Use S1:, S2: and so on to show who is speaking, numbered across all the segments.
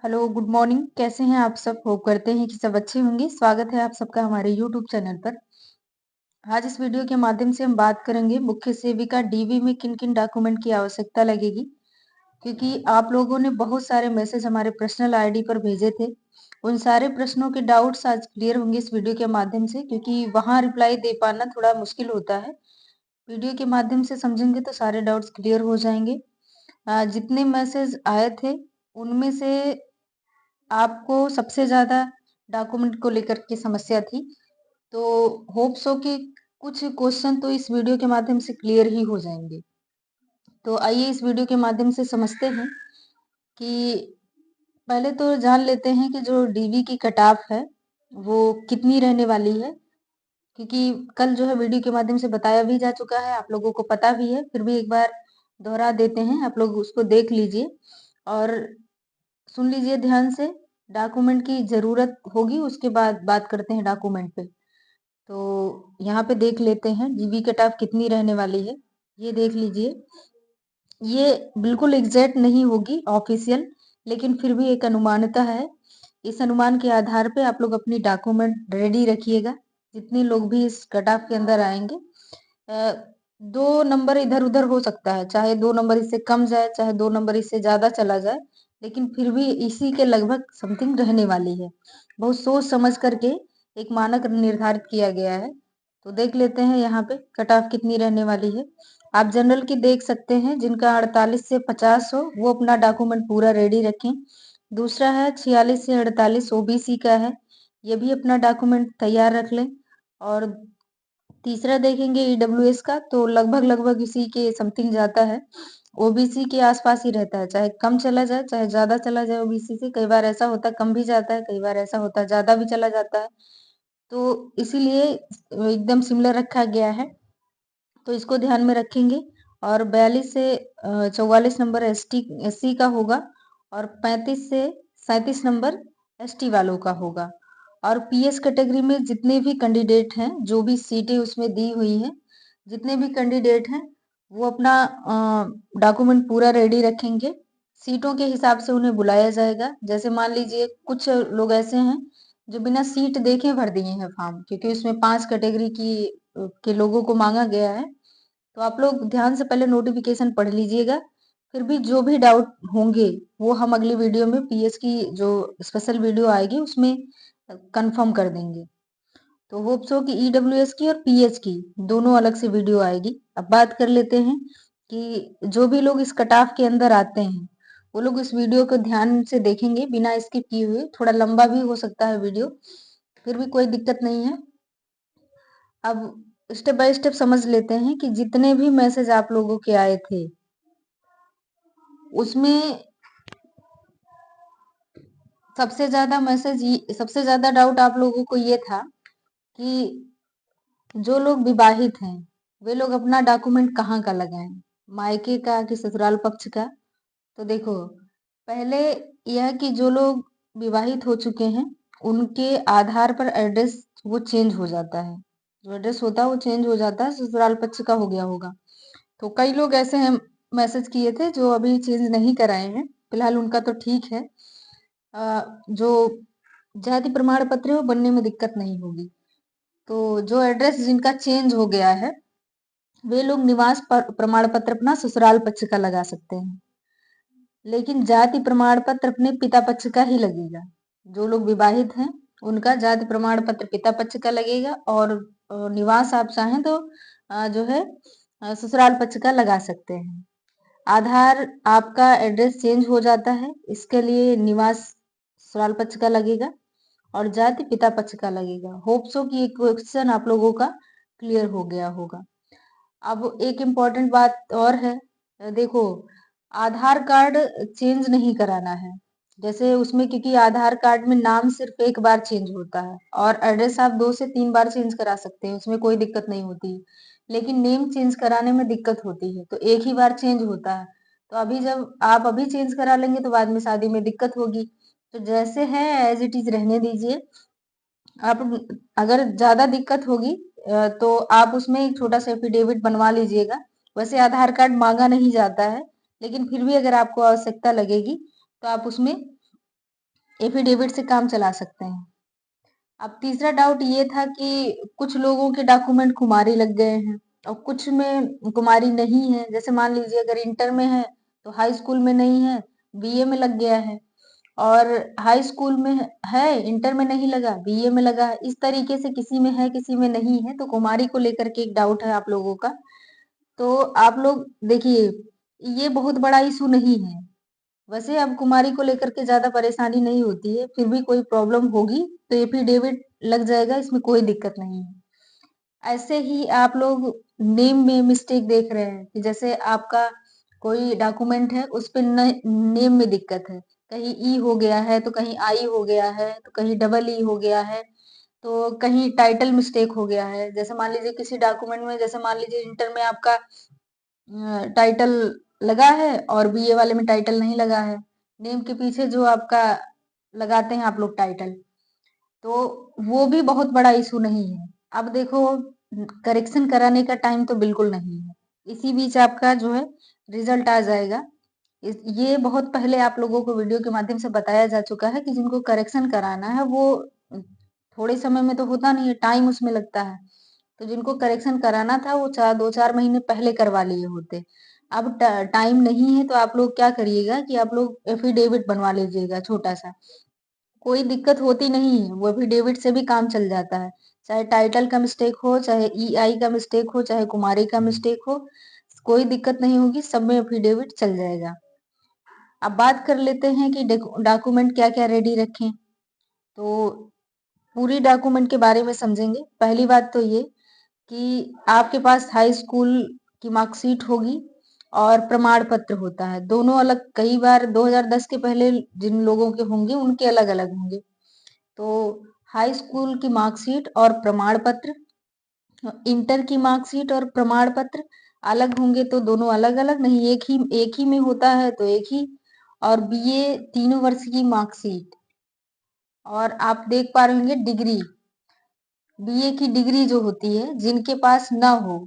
S1: Hello, good morning. कैसे हैं आप सब? होप करते हैं कि सब अच्छे होंगे। स्वागत है आप सबका हमारे यूट्यूब चैनल पर। आज इस वीडियो के माध्यम से हम बात करेंगे मुख्य सेविका डीवी में किन-किन डॉक्यूमेंट की आवश्यकता लगेगी। क्योंकि आप लोगों ने बहुत सारे मैसेज हमारे पर्सनल आईडी पर भेजे थे। उन सारे प्रश्नों के डाउट्स आज क्लियर होंगे इस वीडियो के माध्यम से, क्योंकि वहाँ रिप्लाई दे पाना थोड़ा मुश्किल होता है। वीडियो के माध्यम से समझेंगे तो सारे डाउट्स क्लियर हो जाएंगे। जितने मैसेज आए थे उनमें से आपको सबसे ज़्यादा डॉक्यूमेंट को लेकर के समस्या थी, तो होप सो कि कुछ क्वेश्चन तो इस वीडियो के माध्यम से क्लियर ही हो जाएंगे। तो आइए इस वीडियो के माध्यम से समझते हैं कि पहले तो जान लेते हैं कि जो डीवी की कट ऑफ है वो कितनी रहने वाली है। क्योंकि कल जो है वीडियो के माध्यम से बताया भी जा चुका है, आप लोगों को पता भी है, फिर भी एक बार दोहरा देते हैं, आप लोग उसको देख लीजिए और सुन लीजिए ध्यान से। डॉक्यूमेंट की जरूरत होगी उसके बाद बात करते हैं डॉक्यूमेंट पे। तो यहाँ पे देख लेते हैं जीबी कट ऑफ कितनी रहने वाली है। ये देख लीजिए, ये बिल्कुल एग्जैक्ट नहीं होगी ऑफिशियल, लेकिन फिर भी एक अनुमानता है। इस अनुमान के आधार पे आप लोग अपनी डॉक्यूमेंट रेडी रखिएगा, जितने लोग भी इस कट ऑफ के अंदर आएंगे। अ, 2 नंबर इधर उधर हो सकता है, चाहे 2 नंबर इससे कम जाए, चाहे 2 नंबर इससे ज्यादा चला जाए, लेकिन फिर भी इसी के लगभग समथिंग रहने वाली है। बहुत सोच समझ करके एक मानक निर्धारित किया गया है। तो देख लेते हैं यहाँ पे कट ऑफ कितनी रहने वाली है। आप जनरल की देख सकते हैं, जिनका 48 से 50 हो वो अपना डॉक्यूमेंट पूरा रेडी रखें। दूसरा है 46 से 48 ओबीसी का है, ये भी अपना डॉक्यूमेंट तैयार रख लें। और तीसरा देखेंगे ईडब्ल्यूएस का, तो लगभग लगभग इसी के समथिंग जाता है, ओबीसी के आसपास ही रहता है, चाहे कम चला जाए चाहे ज्यादा चला जाए। ओबीसी से कई बार ऐसा होता है कम भी जाता है, कई बार ऐसा होता है ज्यादा भी चला जाता है, तो इसीलिए एकदम सिमिलर रखा गया है। तो इसको ध्यान में रखेंगे। और 42 से 44 नंबर एससी का होगा, और 35 से 37 नंबर एसटी वालों का होगा। और पीएस कैटेगरी में जितने भी कैंडिडेट हैं, जो भी सीटें उसमें दी हुई हैं, जितने भी कैंडिडेट हैं वो अपना डॉक्यूमेंट पूरा रेडी रखेंगे। सीटों के हिसाब से उन्हें बुलाया जाएगा। जैसे मान लीजिए कुछ लोग ऐसे हैं जो बिना सीट देखे भर दिए हैं फॉर्म, क्योंकि उसमें 5 कैटेगरी की के लोगों को मांगा गया है। तो आप लोग ध्यान से पहले नोटिफिकेशन पढ़ लीजिएगा। फिर भी जो भी डाउट होंगे वो हम अगली वीडियो में पीएस की जो स्पेशल वीडियो आएगी उसमें कंफर्म कर देंगे। तो होप सो कि ईडब्ल्यूएस की और पीएच की दोनों अलग से वीडियो आएगी। अब बात कर लेते हैं कि जो भी लोग इस कट ऑफ के अंदर आते हैं वो लोग इस वीडियो को ध्यान से देखेंगे बिना स्किप किए हुए। थोड़ा लंबा भी हो सकता है वीडियो, फिर भी कोई दिक्कत नहीं है। अब स्टेप बाय स्टेप समझ लेते हैं कि जितने भी मैसेज आप लोगों के आए थे उसमें सबसे ज्यादा डाउट आप लोगों को ये था कि जो लोग विवाहित हैं वे लोग अपना डॉक्यूमेंट कहाँ का लगाएं, मायके का कि ससुराल पक्ष का। तो देखो, पहले यह कि जो लोग विवाहित हो चुके हैं उनके आधार पर एड्रेस वो चेंज हो जाता है, जो एड्रेस होता है वो चेंज हो जाता है, ससुराल पक्ष का हो गया होगा। तो कई लोग ऐसे हैं मैसेज किए थे जो अभी चेंज नहीं कराए हैं, फिलहाल उनका तो ठीक है। जो जाति प्रमाण पत्र है वो बनने में दिक्कत नहीं होगी। तो जो एड्रेस जिनका चेंज हो गया है वे लोग निवास प्रमाण पत्र अपना ससुराल पक्ष का लगा सकते हैं, लेकिन जाति प्रमाण पत्र अपने पिता पक्ष का ही लगेगा। जो लोग विवाहित हैं उनका जाति प्रमाण पत्र पिता पक्ष का लगेगा, और निवास आप चाहें तो जो है ससुराल पक्ष का लगा सकते हैं। आधार आपका एड्रेस चेंज हो जाता है, इसके लिए निवास ससुराल पक्ष का लगेगा और जाति पिता पक्ष का लगेगा। होप सो कि ये क्वेश्चन आप लोगों का क्लियर हो गया होगा। अब एक इम्पॉर्टेंट बात और है, देखो, आधार कार्ड चेंज नहीं कराना है। जैसे उसमें, क्योंकि आधार कार्ड में नाम सिर्फ एक बार चेंज होता है और एड्रेस आप 2 से 3 बार चेंज करा सकते हैं, उसमें कोई दिक्कत नहीं होती। लेकिन नेम चेंज कराने में दिक्कत होती है, तो एक ही बार चेंज होता है। तो अभी जब आप अभी चेंज करा लेंगे तो बाद में शादी में दिक्कत होगी। तो जैसे है एज इट इज रहने दीजिए। आप अगर ज्यादा दिक्कत होगी तो आप उसमें एक छोटा सा एफिडेविट बनवा लीजिएगा। वैसे आधार कार्ड मांगा नहीं जाता है, लेकिन फिर भी अगर आपको आवश्यकता लगेगी तो आप उसमें एफिडेविट से काम चला सकते हैं। अब तीसरा डाउट ये था कि कुछ लोगों के डॉक्यूमेंट कुमारी लग गए हैं और कुछ में कुमारी नहीं है। जैसे मान लीजिए अगर इंटर में है तो हाई स्कूल में नहीं है, बीए में लग गया है, और हाई स्कूल में है, इंटर में नहीं लगा, बीए में लगा है। इस तरीके से किसी में है, किसी में नहीं है, तो कुमारी को लेकर के एक डाउट है आप लोगों का। तो आप लोग देखिए, ये बहुत बड़ा इशू नहीं है। वैसे अब कुमारी को लेकर के ज़्यादा परेशानी नहीं होती है, फिर भी कोई प्रॉब्लम होगी तो एफिडेविट लग जाएगा, इसमें कोई दिक्कत नहीं है। ऐसे ही आप लोग नेम में मिस्टेक देख रहे हैं कि जैसे आपका कोई डॉक्यूमेंट है उस पे नेम में दिक्कत है, कहीं ई हो गया है तो कहीं आई हो गया है तो कहीं डबल ई हो गया है, तो कहीं टाइटल मिस्टेक हो गया है। जैसे मान लीजिए किसी डॉक्यूमेंट में, जैसे मान लीजिए इंटर में आपका टाइटल लगा है और बीए वाले में टाइटल नहीं लगा है। नेम के पीछे जो आपका लगाते हैं आप लोग टाइटल, तो वो भी बहुत बड़ा इशू नहीं है। अब देखो, करेक्शन कराने का टाइम तो बिल्कुल नहीं है, इसी बीच आपका जो है रिजल्ट आ जाएगा। ये बहुत पहले आप लोगों को वीडियो के माध्यम से बताया जा चुका है कि जिनको करेक्शन कराना है वो थोड़े समय में तो होता नहीं है, टाइम उसमें लगता है। तो जिनको करेक्शन कराना था वो 2-4 महीने पहले करवा लिए होते। अब टाइम नहीं है तो आप लोग क्या करिएगा कि आप लोग एफिडेविट बनवा लीजिएगा छोटा सा। कोई दिक्कत होती नहीं है, वो एफिडेविट से भी काम चल जाता है। चाहे टाइटल का मिस्टेक हो, चाहे ईआई का मिस्टेक हो, चाहे कुमारी का मिस्टेक हो, कोई दिक्कत नहीं होगी, सब में एफिडेविट चल जाएगा। अब बात कर लेते हैं कि डॉक्यूमेंट क्या क्या रेडी रखें। तो पूरी डॉक्यूमेंट के बारे में समझेंगे। पहली बात तो ये कि आपके पास हाई स्कूल की मार्कशीट होगी और प्रमाण पत्र होता है, दोनों अलग। कई बार 2010 के पहले जिन लोगों के होंगे उनके अलग अलग होंगे। तो हाई स्कूल की मार्कशीट और प्रमाण पत्र, इंटर की मार्कशीट और प्रमाण पत्र अलग होंगे तो दोनों अलग अलग नहीं, एक ही में होता है तो एक ही। और बीए 3 वर्ष की मार्कशीट, और आप देख पा रहे होंगे डिग्री, बीए की डिग्री जो होती है, जिनके पास ना हो,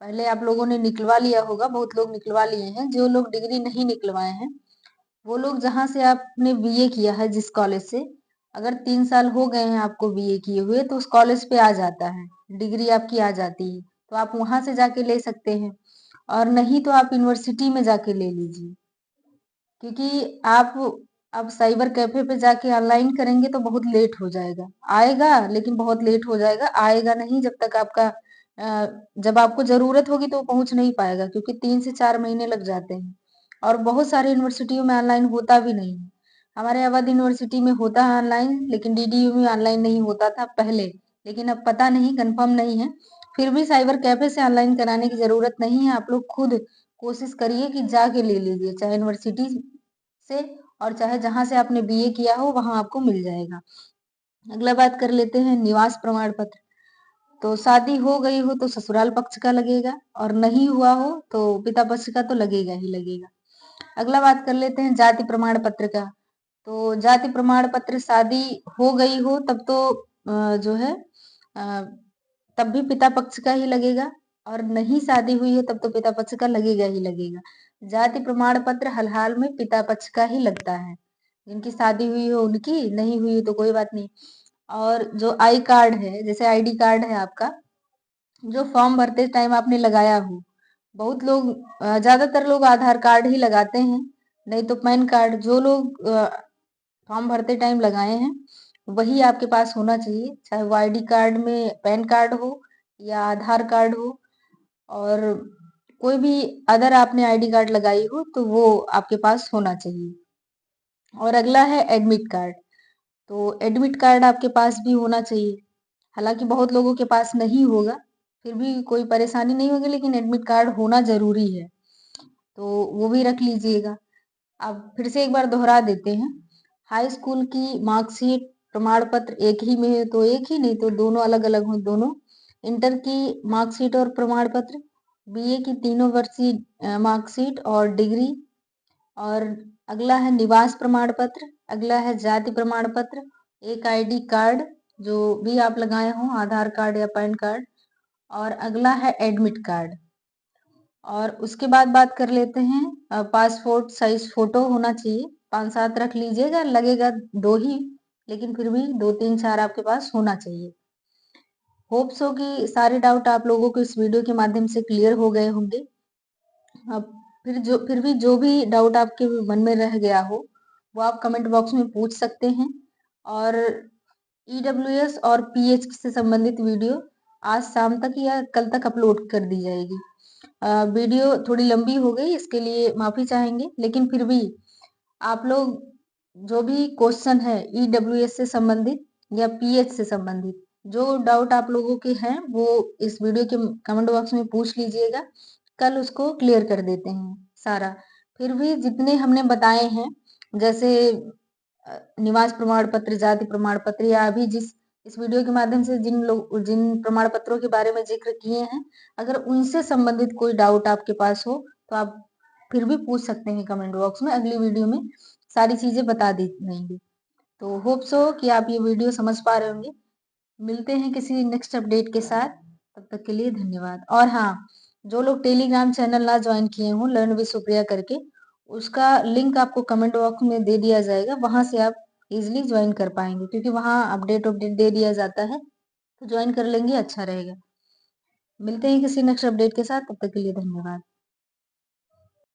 S1: पहले आप लोगों ने निकलवा लिया होगा, बहुत लोग निकलवा लिए हैं। जो लोग डिग्री नहीं निकलवाए हैं, वो लोग जहां से आपने बीए किया है जिस कॉलेज से, अगर 3 साल हो गए हैं आपको बीए किए हुए तो उस कॉलेज पे आ जाता है, डिग्री आपकी आ जाती है, तो आप वहां से जाके ले सकते हैं। और नहीं तो आप यूनिवर्सिटी में जाके ले लीजिए, क्योंकि आप अब साइबर कैफे पे जाके ऑनलाइन करेंगे तो बहुत लेट हो जाएगा, आएगा लेकिन बहुत लेट हो जाएगा, आएगा नहीं जब तक आपका जब आपको जरूरत होगी तो वो पहुंच नहीं पाएगा, क्योंकि 3 से 4 महीने लग जाते हैं। और बहुत सारी यूनिवर्सिटियों में ऑनलाइन होता भी नहीं है। हमारे अवध यूनिवर्सिटी में होता है ऑनलाइन, लेकिन डीडीयू में ऑनलाइन नहीं होता था पहले, लेकिन अब पता नहीं, कंफर्म नहीं है। फिर भी साइबर कैफे से ऑनलाइन कराने की जरूरत नहीं है, आप लोग खुद कोशिश करिए कि जाके ले लीजिए, चाहे यूनिवर्सिटी से और चाहे जहां से आपने बीए किया हो वहां आपको मिल जाएगा। अगला बात कर लेते हैं निवास प्रमाण पत्र। तो शादी हो गई हो तो ससुराल पक्ष का लगेगा, और नहीं हुआ हो तो पिता पक्ष का तो लगेगा ही लगेगा। अगला बात कर लेते हैं जाति प्रमाण पत्र का। तो जाति प्रमाण पत्र, शादी हो गई हो तब तो जो है अ, तब भी पिता पक्ष का ही लगेगा, और नहीं शादी हुई है तब तो पिता पक्ष का लगेगा ही लगेगा। जाति प्रमाण पत्र हल हाल में पिता पक्ष का ही लगता है, जिनकी शादी हुई हो उनकी, नहीं हुई हो तो कोई बात नहीं। और जो आई कार्ड है, जैसे आईडी कार्ड है आपका, जो फॉर्म भरते टाइम आपने लगाया हो, बहुत लोग ज्यादातर लोग आधार कार्ड ही लगाते हैं, नहीं तो पैन कार्ड। जो लोग फॉर्म भरते टाइम लगाए हैं वही आपके पास होना चाहिए, चाहे वो आईडी कार्ड में पैन कार्ड हो या आधार कार्ड हो, और कोई भी अदर आपने आईडी कार्ड लगाई हो तो वो आपके पास होना चाहिए। और अगला है एडमिट कार्ड। तो एडमिट कार्ड आपके पास भी होना चाहिए। हालांकि बहुत लोगों के पास नहीं होगा, फिर भी कोई परेशानी नहीं होगी, लेकिन एडमिट कार्ड होना जरूरी है, तो वो भी रख लीजिएगा। अब फिर से एक बार दोहरा देते हैं, हाई स्कूल की मार्कशीट प्रमाण पत्र एक ही में है तो एक ही, नहीं तो दोनों अलग अलग हो दोनों। इंटर की मार्कशीट और प्रमाण पत्र, बीए की 3 वर्षीय मार्कशीट और डिग्री, और अगला है निवास प्रमाण पत्र, अगला है जाति प्रमाण पत्र, एक आईडी कार्ड जो भी आप लगाए हों, आधार कार्ड या पैन कार्ड, और अगला है एडमिट कार्ड। और उसके बाद बात कर लेते हैं पासपोर्ट साइज फोटो होना चाहिए। 5-7 रख लीजिएगा, लगेगा 2 ही, लेकिन फिर भी 2, 3, 4 आपके पास होना चाहिए। होप सो कि सारे डाउट आप लोगों को इस वीडियो के माध्यम से क्लियर हो गए होंगे। अब फिर भी जो भी डाउट आपके मन में रह गया हो, वो आप कमेंट बॉक्स में पूछ सकते हैं और ईडब्ल्यूएस और पीएच से संबंधित वीडियो आज शाम तक या कल तक अपलोड कर दी जाएगी। वीडियो थोड़ी लंबी हो गई, इसके लिए माफ़ी चाहेंगे, लेकिन फिर भी आप लोग जो भी क्वेश्चन है ईडब्ल्यूएस से संबंधित या पीएच से संबंधित, जो डाउट आप लोगों के हैं वो इस वीडियो के कमेंट बॉक्स में पूछ लीजिएगा, कल उसको क्लियर कर देते हैं सारा। फिर भी जितने हमने बताए हैं, जैसे निवास प्रमाण पत्र, जाति प्रमाण पत्र, या अभी जिस इस वीडियो के माध्यम से जिन प्रमाण पत्रों के बारे में जिक्र किए हैं, अगर उनसे संबंधित कोई डाउट आपके पास हो तो आप फिर भी पूछ सकते हैं कमेंट बॉक्स में। अगली वीडियो में सारी चीजें बता दी जाएंगी। तो होप सो कि आप ये वीडियो समझ पा रहे होंगे। मिलते हैं किसी नेक्स्ट अपडेट के साथ, तब तक के लिए धन्यवाद। और हाँ, जो लोग टेलीग्राम चैनल ना ज्वाइन किए हों लर्न विद सुप्रिया करके, उसका लिंक आपको कमेंट बॉक्स में दे दिया जाएगा, वहां से आप इजिली ज्वाइन कर पाएंगे, क्योंकि वहां अपडेट अपडेट दे दिया जाता है, तो ज्वाइन कर लेंगे, अच्छा रहेगा। मिलते हैं किसी नेक्स्ट अपडेट के साथ, तब तक के लिए धन्यवाद।